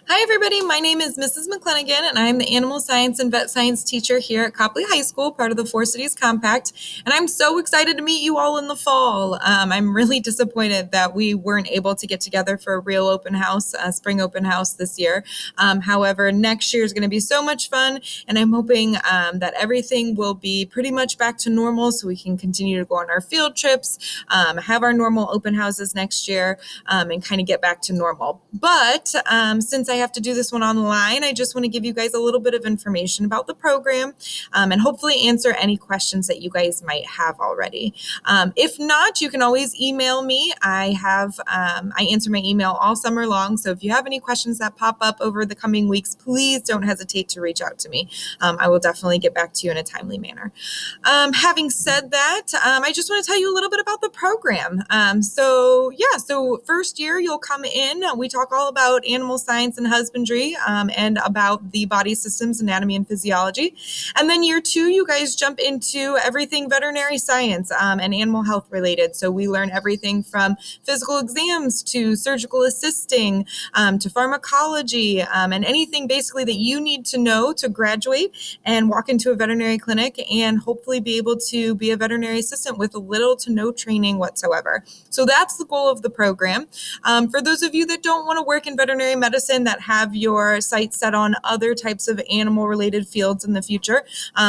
Hi, everybody. My name is Mrs. McClanagan, and I'm the animal science and vet science teacher here at Copley High School, part of the Four Cities Compact. And I'm so excited to meet you all in the fall. I'm really disappointed that we weren't able to get together for a real open house, spring open house this year. However, next year is going to be so much fun, and I'm hoping that everything will be pretty much back to normal so we can continue to go on our field trips, have our normal open houses next year, and kind of get back to normal. But since I have to do this one online, I just want to give you guys a little bit of information about the program and hopefully answer any questions that you guys might have already. If not, you can always email me. I answer my email all summer long. So if you have any questions that pop up over the coming weeks, please don't hesitate to reach out to me. I will definitely get back to you in a timely manner. Having said that, I just want to tell you a little bit about the program. So first year you'll come in. We talk all about animal science and husbandry and about the body systems, anatomy, and physiology. And then year two, you guys jump into everything veterinary science and animal health related. So we learn everything from physical exams to surgical assisting to pharmacology and anything basically that you need to know to graduate and walk into a veterinary clinic and hopefully be able to be a veterinary assistant with little to no training whatsoever. So that's the goal of the program. For those of you that don't want to work in veterinary medicine, that have your sights set on other types of animal related fields in the future,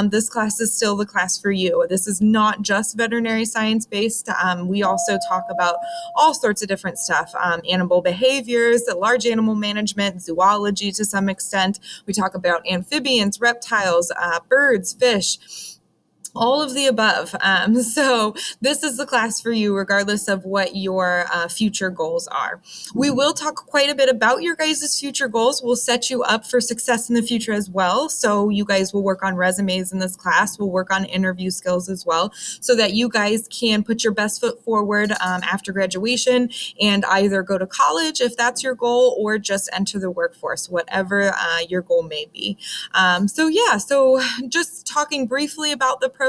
this class is still the class for you. This is not just veterinary science based. We also talk about all sorts of different stuff, animal behaviors, large animal management, zoology to some extent. We talk about amphibians, reptiles, birds, fish, all of the above. So this is the class for you, regardless of what your future goals are. We will talk quite a bit about your guys' future goals. We'll set you up for success in the future as well. So you guys will work on resumes in this class. We'll work on interview skills as well, so that you guys can put your best foot forward after graduation and either go to college if that's your goal, or just enter the workforce, whatever your goal may be. So just talking briefly about the program,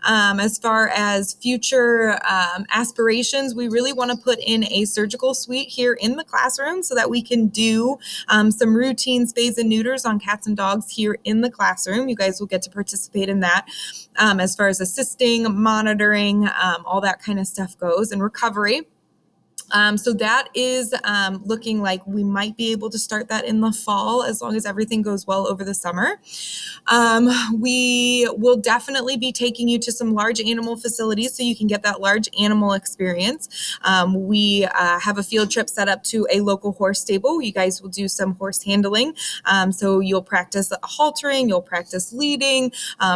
as far as future aspirations, we really want to put in a surgical suite here in the classroom so that we can do some routine spays and neuters on cats and dogs here in the classroom. You guys will get to participate in that as far as assisting, monitoring, all that kind of stuff goes, and recovery. So that is looking like we might be able to start that in the fall, as long as everything goes well over the summer. We will definitely be taking you to some large animal facilities so you can get that large animal experience. We have a field trip set up to a local horse stable. You guys will do some horse handling. So you'll practice haltering, you'll practice leading,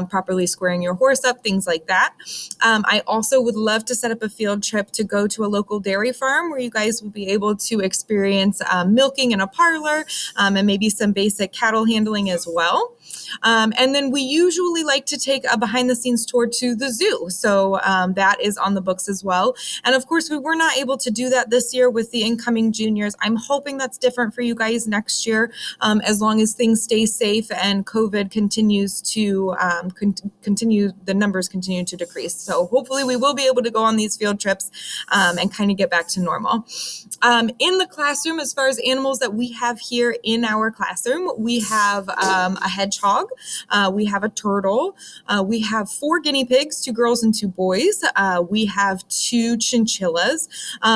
properly squaring your horse up, things like that. I also would love to set up a field trip to go to a local dairy farm where you guys will be able to experience milking in a parlor and maybe some basic cattle handling as well. And then we usually like to take a behind the scenes tour to the zoo. So that is on the books as well. And of course, we were not able to do that this year with the incoming juniors. I'm hoping that's different for you guys next year, as long as things stay safe and COVID continues to the numbers continue to decrease. So hopefully we will be able to go on these field trips and kind of get back to normal. In the classroom, as far as animals that we have here in our classroom, we have a hedgehog, we have a turtle, we have 4 guinea pigs, 2 girls and 2 boys, we have 2 chinchillas,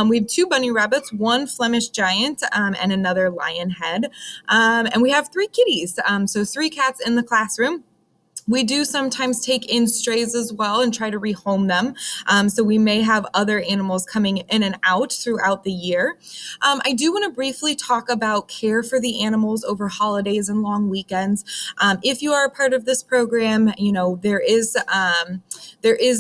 we have 2 bunny rabbits, 1 Flemish giant, and another lion head, and we have 3 kitties, so 3 cats in the classroom. We do sometimes take in strays as well and try to rehome them. So we may have other animals coming in and out throughout the year. I do want to briefly talk about care for the animals over holidays and long weekends. If you are a part of this program, there is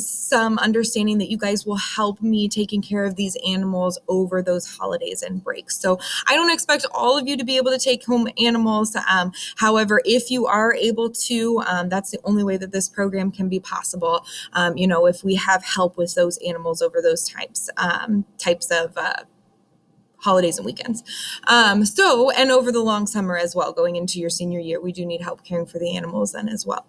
some understanding that you guys will help me taking care of these animals over those holidays and breaks. So I don't expect all of you to be able to take home animals. However, if you are able to, that's the only way that this program can be possible. If we have help with those animals over those types of holidays and weekends. And over the long summer as well, going into your senior year, we do need help caring for the animals then as well.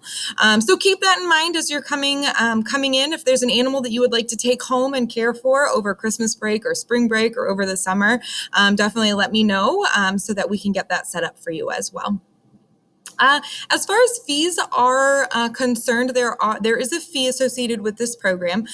So keep that in mind as you're coming in. If there's an animal that you would like to take home and care for over Christmas break or spring break or over the summer, definitely let me know so that we can get that set up for you as well. As far as fees are concerned, there is a fee associated with this program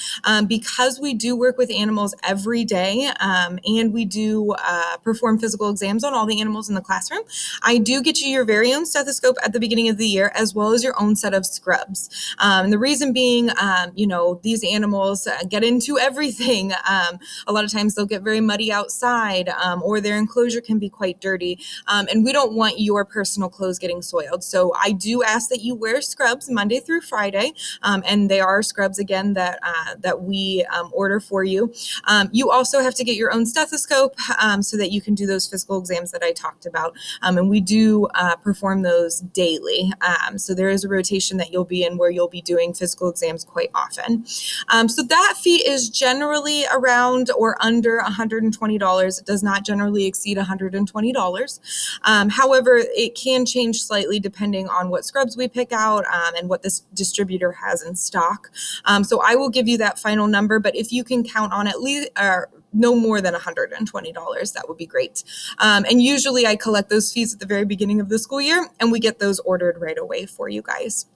because we do work with animals every day and we do perform physical exams on all the animals in the classroom. I do get you your very own stethoscope at the beginning of the year, as well as your own set of scrubs. And the reason being, these animals get into everything. A lot of times they'll get very muddy outside or their enclosure can be quite dirty. And we don't want your personal clothes getting soiled. So I do ask that you wear scrubs Monday through Friday, and they are scrubs again that we order for you. You also have to get your own stethoscope so that you can do those physical exams that I talked about, and we do perform those daily. So there is a rotation that you'll be in where you'll be doing physical exams quite often. So that fee is generally around or under $120. It does not generally exceed $120. However, it can change slightly depending on what scrubs we pick out and what this distributor has in stock. So I will give you that final number, but if you can count on at least no more than $120, that would be great. And usually I collect those fees at the very beginning of the school year, and we get those ordered right away for you guys.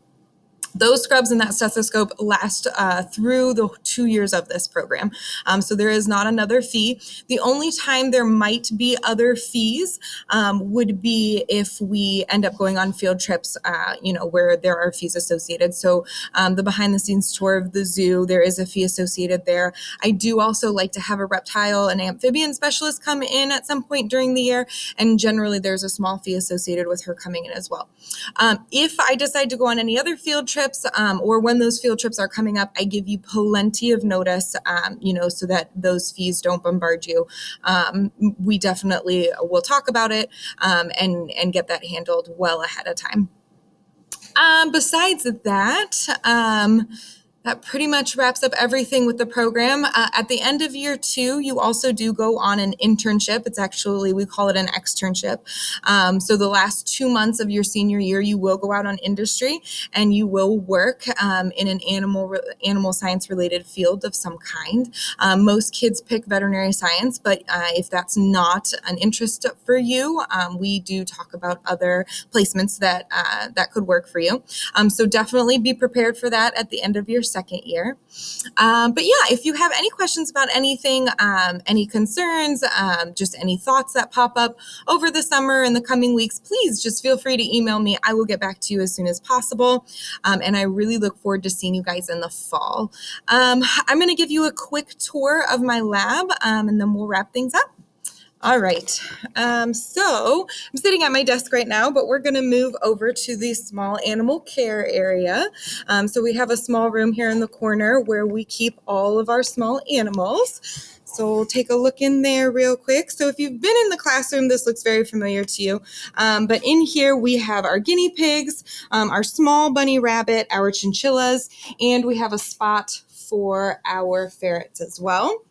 Those scrubs and that stethoscope last through the 2 years of this program. So there is not another fee. The only time there might be other fees would be if we end up going on field trips, where there are fees associated. So the behind the scenes tour of the zoo, there is a fee associated there. I do also like to have a reptile and amphibian specialist come in at some point during the year. And generally there's a small fee associated with her coming in as well. If I decide to go on any other field trips, or when those field trips are coming up, I give you plenty of notice, so that those fees don't bombard you. We definitely will talk about it and get that handled well ahead of time. Besides that, that pretty much wraps up everything with the program. At the end of year 2, you also do go on an internship. It's actually, we call it an externship. So the last 2 months of your senior year, you will go out on industry and you will work in an animal science related field of some kind. Most kids pick veterinary science, but if that's not an interest for you, we do talk about other placements that could work for you. So definitely be prepared for that at the end of your second year. But yeah, if you have any questions about anything, any concerns, just any thoughts that pop up over the summer and the coming weeks, please just feel free to email me. I will get back to you as soon as possible. And I really look forward to seeing you guys in the fall. I'm going to give you a quick tour of my lab, and then we'll wrap things up. All right, so I'm sitting at my desk right now, but we're going to move over to the small animal care area. So we have a small room here in the corner where we keep all of our small animals. So we'll take a look in there real quick. So if you've been in the classroom, this looks very familiar to you. But in here we have our guinea pigs, our small bunny rabbit, our chinchillas, and we have a spot for our ferrets as well.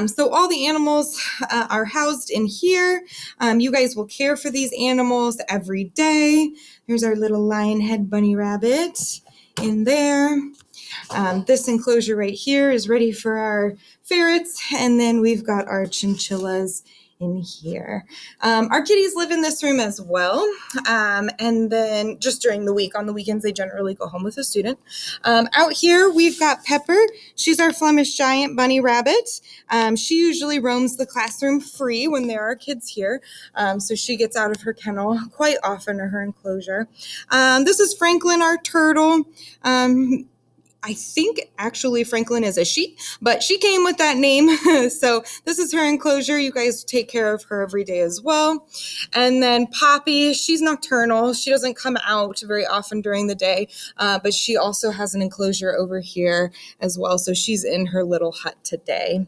So all the animals are housed in here. You guys will care for these animals every day. There's our little lion head bunny rabbit in there. This enclosure right here is ready for our ferrets. And then we've got our chinchillas in here. Our kitties live in this room as well. And then just during the week, on the weekends, they generally go home with a student. Out here, we've got Pepper. She's our Flemish giant bunny rabbit. She usually roams the classroom free when there are kids here. So she gets out of her kennel quite often, or her enclosure. This is Franklin, our turtle. I think actually Franklin is a she, but she came with that name. So this is her enclosure. You guys take care of her every day as well. And then Poppy, she's nocturnal. She doesn't come out very often during the day, but she also has an enclosure over here as well. So she's in her little hut today.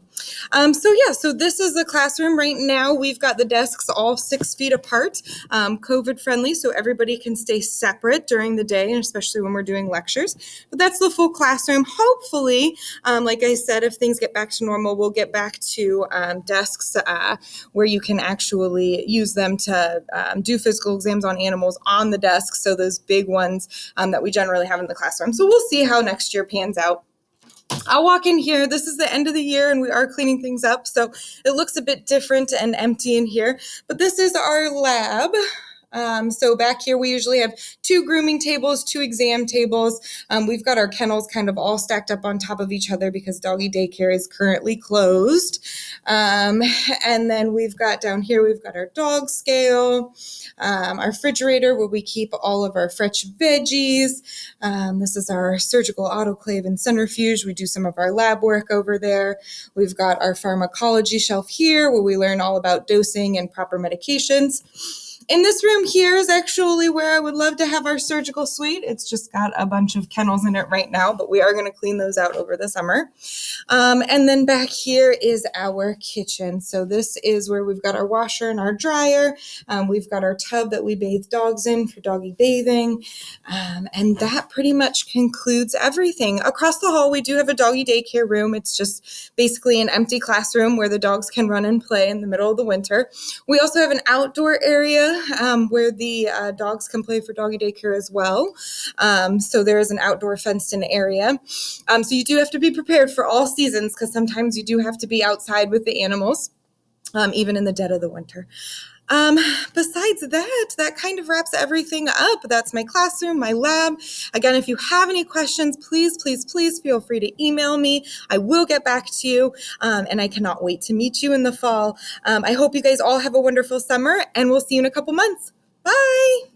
So this is the classroom right now. We've got the desks all 6 feet apart, COVID friendly, so everybody can stay separate during the day, and especially when we're doing lectures. But that's the full classroom classroom. Hopefully, like I said, if things get back to normal, we'll get back to desks where you can actually use them to do physical exams on animals on the desk. So those big ones that we generally have in the classroom. So we'll see how next year pans out. I'll walk in here. This is the end of the year and we are cleaning things up. So it looks a bit different and empty in here, but this is our lab. So back here, we usually have 2 grooming tables, 2 exam tables. We've got our kennels kind of all stacked up on top of each other because Doggie Daycare is currently closed. And then we've got down here, we've got our dog scale, our refrigerator where we keep all of our fresh veggies. This is our surgical autoclave and centrifuge. We do some of our lab work over there. We've got our pharmacology shelf here where we learn all about dosing and proper medications. In this room here is actually where I would love to have our surgical suite. It's just got a bunch of kennels in it right now, but we are going to clean those out over the summer. And then back here is our kitchen. So this is where we've got our washer and our dryer. We've got our tub that we bathe dogs in for doggy bathing. And that pretty much concludes everything. Across the hall, we do have a doggy daycare room. It's just basically an empty classroom where the dogs can run and play in the middle of the winter. We also have an outdoor area where the dogs can play for doggy daycare as well. So there is an outdoor fenced-in area. So you do have to be prepared for all seasons because sometimes you do have to be outside with the animals, even in the dead of the winter. Besides that kind of wraps everything up. That's my classroom, my lab. Again, if you have any questions, please feel free to email me. I will get back to you, and I cannot wait to meet you in the fall. I hope you guys all have a wonderful summer, and we'll see you in a couple months. Bye!